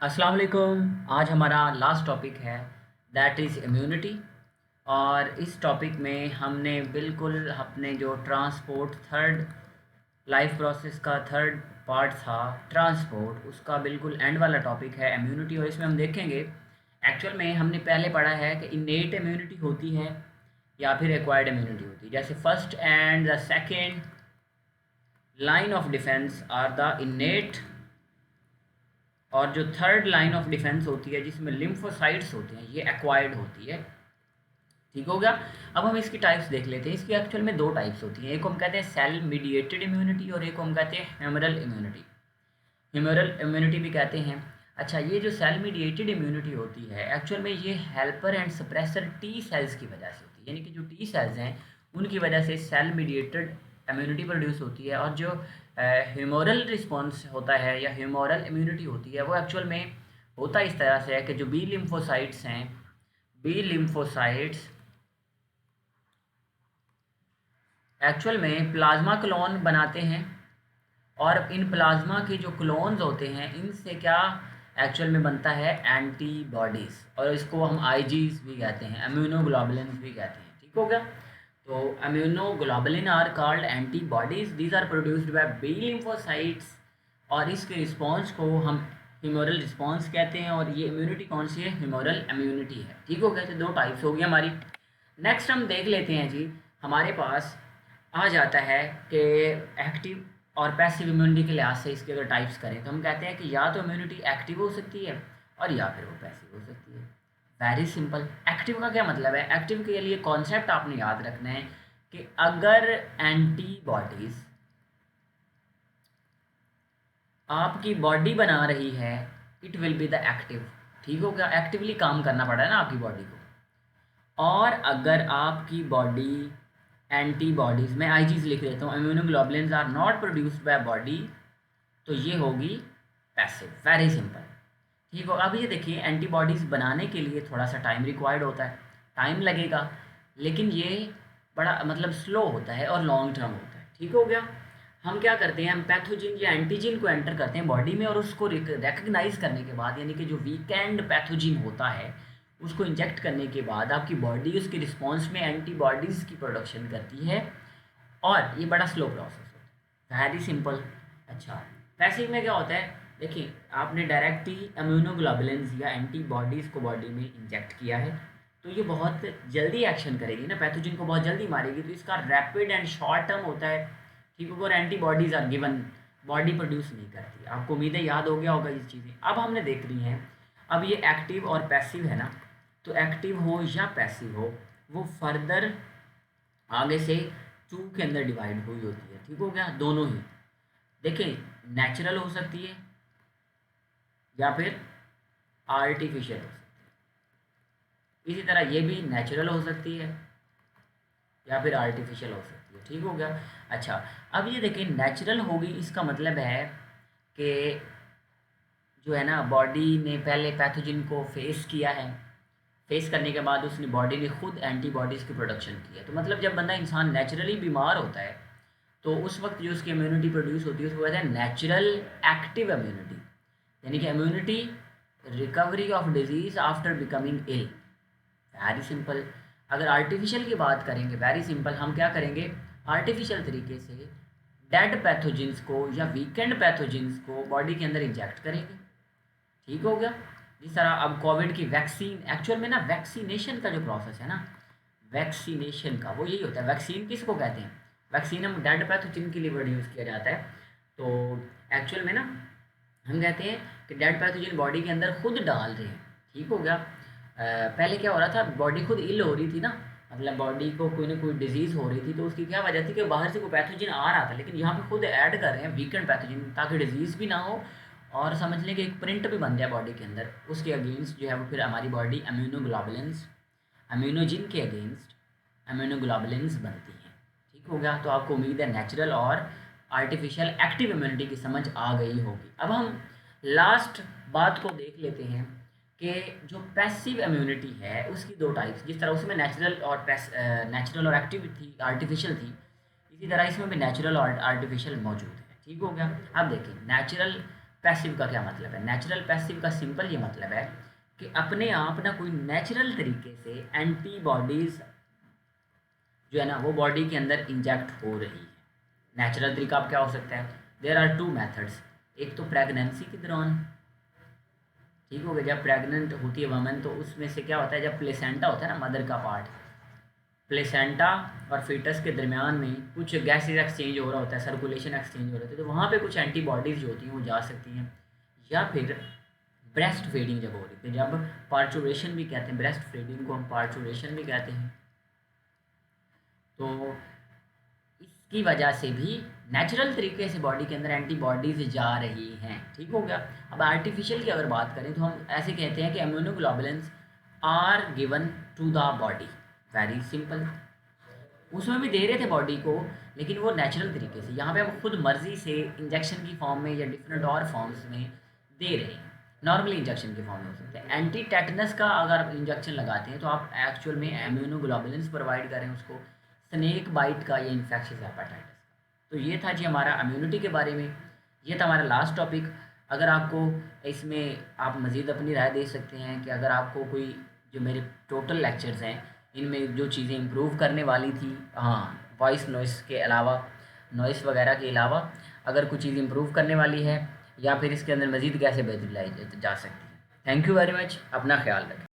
अस्सलाम वालेकुम। आज हमारा लास्ट टॉपिक है दैट इज़ इम्यूनिटी। और इस टॉपिक में हमने बिल्कुल अपने जो ट्रांसपोर्ट थर्ड लाइफ प्रोसेस का थर्ड पार्ट था ट्रांसपोर्ट, उसका बिल्कुल एंड वाला टॉपिक है इम्यूनिटी। और इसमें हम देखेंगे एक्चुअल में हमने पहले पढ़ा है कि इनेट इम्यूनिटी होती है या फिर एक्वायर्ड इम्यूनिटी होती है। जैसे first and the second line of defence are the innate, और जो थर्ड लाइन ऑफ डिफेंस होती है जिसमें लिम्फोसाइट्स होते हैं ये एक्वायर्ड होती है। ठीक हो गया। अब हम इसकी टाइप्स देख लेते हैं। इसकी एक्चुअल में दो टाइप्स होती हैं, एक को हम कहते हैं सेल मीडिएटेड इम्यूनिटी और एक को हम कहते हैं ह्यूमरल इम्यूनिटी। ह्यूमरल इम्यूनिटी भी कहते हैं। अच्छा, ये जो सेल मीडिएटेड इम्यूनिटी होती है एक्चुअल में ये helper and suppressor T cells की वजह से होती है, यानी कि जो टी सेल्स हैं उनकी वजह से सेल मीडिएटेड इम्यूनिटी प्रोड्यूस होती है। और जो ह्यूमरल रिस्पॉन्स होता है या ह्यूमरल इम्यूनिटी होती है वो एक्चुअल में होता इस तरह से है कि जो बी लिम्फोसाइट्स हैं, बी लिम्फोसाइट्स एक्चुअल में प्लाज्मा क्लोन बनाते हैं। और इन प्लाज्मा के जो क्लोन्स होते हैं इनसे क्या एक्चुअल में बनता है एंटीबॉडीज़, और इसको हम आईजीज भी कहते हैं, इम्यूनोग्लोबुलिन्स भी कहते हैं। ठीक हो गया। तो immunoglobulin are called antibodies, these are produced by B lymphocytes. और इसके रिस्पॉन्स को हम ह्यूमरल रिस्पॉन्स कहते हैं। और ये इम्यूनिटी कौन सी है? ह्यूमरल इम्यूनिटी है। ठीक हो गया। तो दो टाइप्स हो गई हमारी। नेक्स्ट हम देख लेते हैं जी, हमारे पास आ जाता है कि एक्टिव और पैसिव इम्यूनिटी के लिहाज से इसके अगर टाइप्स करें तो हम कहते हैं कि या तो इम्यूनिटी एक्टिव हो सकती है और या फिर वो पैसिव हो सकती है। Very simple. एक्टिव का क्या मतलब है? एक्टिव के लिए कॉन्सेप्ट आपने याद रखना है कि अगर एंटीबॉडीज आपकी बॉडी बना रही है it will be the active. ठीक हो गया। एक्टिवली काम करना पड़ा है ना आपकी बॉडी को। और अगर आपकी बॉडी एंटीबॉडीज़, मैं आई चीज़ लिख देता हूँ, immunoglobulins are not produced by body, तो ये होगी पैसिव। Very simple. ठीक हो। अब ये देखिए एंटीबॉडीज़ बनाने के लिए थोड़ा सा टाइम रिक्वायर्ड होता है, टाइम लगेगा, लेकिन ये बड़ा मतलब स्लो होता है और लॉन्ग टर्म होता है। ठीक हो गया। हम क्या करते हैं, हम पैथोजिन या एंटीजन को एंटर करते हैं बॉडी में, और उसको रिकग्नाइज करने के बाद, यानी कि जो वीकेंड पैथोजिन होता है उसको इंजेक्ट करने के बाद आपकी बॉडी उसके रिस्पॉन्स में एंटीबॉडीज़ की प्रोडक्शन करती है। और ये बड़ा स्लो प्रोसेस होता है। Very simple. अच्छा, पैसिव में क्या होता है? देखिए आपने डायरेक्टली इम्यूनोग्लोबुलिन्स या एंटीबॉडीज़ को बॉडी में इंजेक्ट किया है तो ये बहुत जल्दी एक्शन करेगी ना, पैथोजन को बहुत जल्दी मारेगी, तो इसका रैपिड एंड शॉर्ट टर्म होता है। ठीक है। और antibodies are given, body produce नहीं करती। आपको उम्मीद है याद हो गया होगा ये चीज़ें। अब हमने देख रही हैं, अब ये एक्टिव और पैसिव है ना, तो एक्टिव हो या पैसिव हो वो फर्दर आगे से टू के अंदर डिवाइड हुई होती है। ठीक हो गया। दोनों ही देखिए नेचुरल हो सकती है या फिर आर्टिफिशियल हो सकती है। इसी तरह ये भी नेचुरल हो सकती है या फिर आर्टिफिशियल हो सकती है। ठीक हो गया। अच्छा, अब ये देखिए नेचुरल होगी, इसका मतलब है कि जो है ना बॉडी ने पहले पैथोजन को फेस किया है, फेस करने के बाद उसने बॉडी ने खुद एंटीबॉडीज़ की प्रोडक्शन की है। तो मतलब जब बंदा इंसान नेचुरली बीमार होता है तो उस वक्त जो उसकी इम्यूनिटी प्रोड्यूस होती है उसको कहते हैं नेचुरल एक्टिव इम्यूनिटी, यानी कि immunity recovery of disease after becoming ill. Very simple. अगर आर्टिफिशियल की बात करेंगे, वेरी सिंपल, हम क्या करेंगे आर्टिफिशियल तरीके से डेड पैथोजेंस को या वीकेंड पैथोजेंस को बॉडी के अंदर इंजेक्ट करेंगे। ठीक हो गया। जिस तरह अब कोविड की वैक्सीन, एक्चुअल में ना वैक्सीनेशन का जो प्रोसेस है ना, वैक्सीनेशन का वो यही होता है। वैक्सीन किसको कहते हैं? वैक्सीन हम डेड पैथोजन के लिए वर्ड यूज़ किया जाता है। तो एक्चुअल में ना हम कहते हैं कि डेड पैथोजन बॉडी के अंदर खुद डाल रहे हैं। ठीक हो गया। पहले क्या हो रहा था, बॉडी खुद इल हो रही थी ना, मतलब बॉडी को कोई ना कोई डिजीज़ हो रही थी, तो उसकी क्या वजह थी कि बाहर से कोई पैथोजन आ रहा था, लेकिन यहाँ पे खुद ऐड कर रहे हैं वीकेंड पैथोजन ताकि डिजीज़ भी ना हो और समझ लें कि एक प्रिंट भी बन जाए बॉडी के अंदर। उसके अगेंस्ट जो है वो फिर हमारी बॉडी इम्यूनोग्लोबुलिन्स, इम्यूनोजिन के अगेंस्ट इम्यूनोग्लोबुलिन्स बनती हैं। ठीक हो गया। तो आपको उम्मीद है नेचुरल और आर्टिफिशियल एक्टिव इम्यूनिटी की समझ आ गई होगी। अब हम लास्ट बात को देख लेते हैं कि जो पैसिव इम्यूनिटी है उसकी दो टाइप्स, जिस तरह उसमें नेचुरल और एक्टिव थी, आर्टिफिशियल थी, इसी तरह इसमें भी नेचुरल और आर्टिफिशियल मौजूद है। ठीक हो गया। अब देखिए नेचुरल पैसिव का क्या मतलब है? नेचुरल पैसिव का सिंपल ये मतलब है कि अपने आप ना कोई नेचुरल तरीके से एंटीबॉडीज़ जो है ना वो बॉडी के अंदर इंजेक्ट हो रही है। नेचुरल तरीका अब क्या हो सकता है? There are two methods. एक तो प्रेगनेंसी के दौरान, ठीक हो गया, जब प्रेग्नेंट होती है वमन तो उसमें से क्या होता है, जब प्लेसेंटा होता है ना मदर का पार्ट, प्लेसेंटा और फीटस के दरमियान में कुछ गैसेज एक्सचेंज हो रहा होता है, सर्कुलेशन एक्सचेंज हो रहा होता है, तो वहाँ पे कुछ एंटीबॉडीज़ जो होती हैं वो जा सकती हैं। या फिर ब्रेस्ट फीडिंग जब हो रही है, जब पार्चुरेशन भी कहते हैं, ब्रेस्ट फीडिंग को हम पार्चुरेशन भी कहते हैं, तो इसकी वजह से भी नेचुरल तरीके से बॉडी के अंदर एंटीबॉडीज़ जा रही हैं। ठीक हो गया। अब आर्टिफिशियल की अगर बात करें तो हम ऐसे कहते हैं कि immunoglobulins are given to the body, very simple. उसमें भी दे रहे थे बॉडी को, लेकिन वो नेचुरल तरीके से। यहाँ पे हम खुद मर्जी से इंजेक्शन की फॉर्म में या डिफरेंट और फॉर्म्स में दे रहे हैं। नॉर्मली इंजेक्शन के फॉर्म में हो सकते हैं। एंटी टेटनस का अगर आप इंजेक्शन लगाते हैं तो आप एक्चुअल में इम्यूनोग्लोबुलिन्स प्रोवाइड करें उसको, स्नेक बाइट का या इन्फेक्शियस हेपेटाइटिस का। तो ये था जी हमारा इम्यूनिटी के बारे में, ये था हमारा लास्ट टॉपिक। अगर आपको इसमें आप मज़ीद अपनी राय दे सकते हैं कि अगर आपको कोई जो मेरे टोटल लेक्चर्स हैं इनमें जो चीज़ें इम्प्रूव करने वाली थी, हाँ वॉइस नॉइस के अलावा, नॉइस वगैरह के अलावा अगर कुछ चीज़ इम्प्रूव करने वाली है या फिर इसके अंदर मज़ीद कैसे बेहतरी लाई जा सकती है। थैंक यू वेरी मच, अपना ख्याल रखें।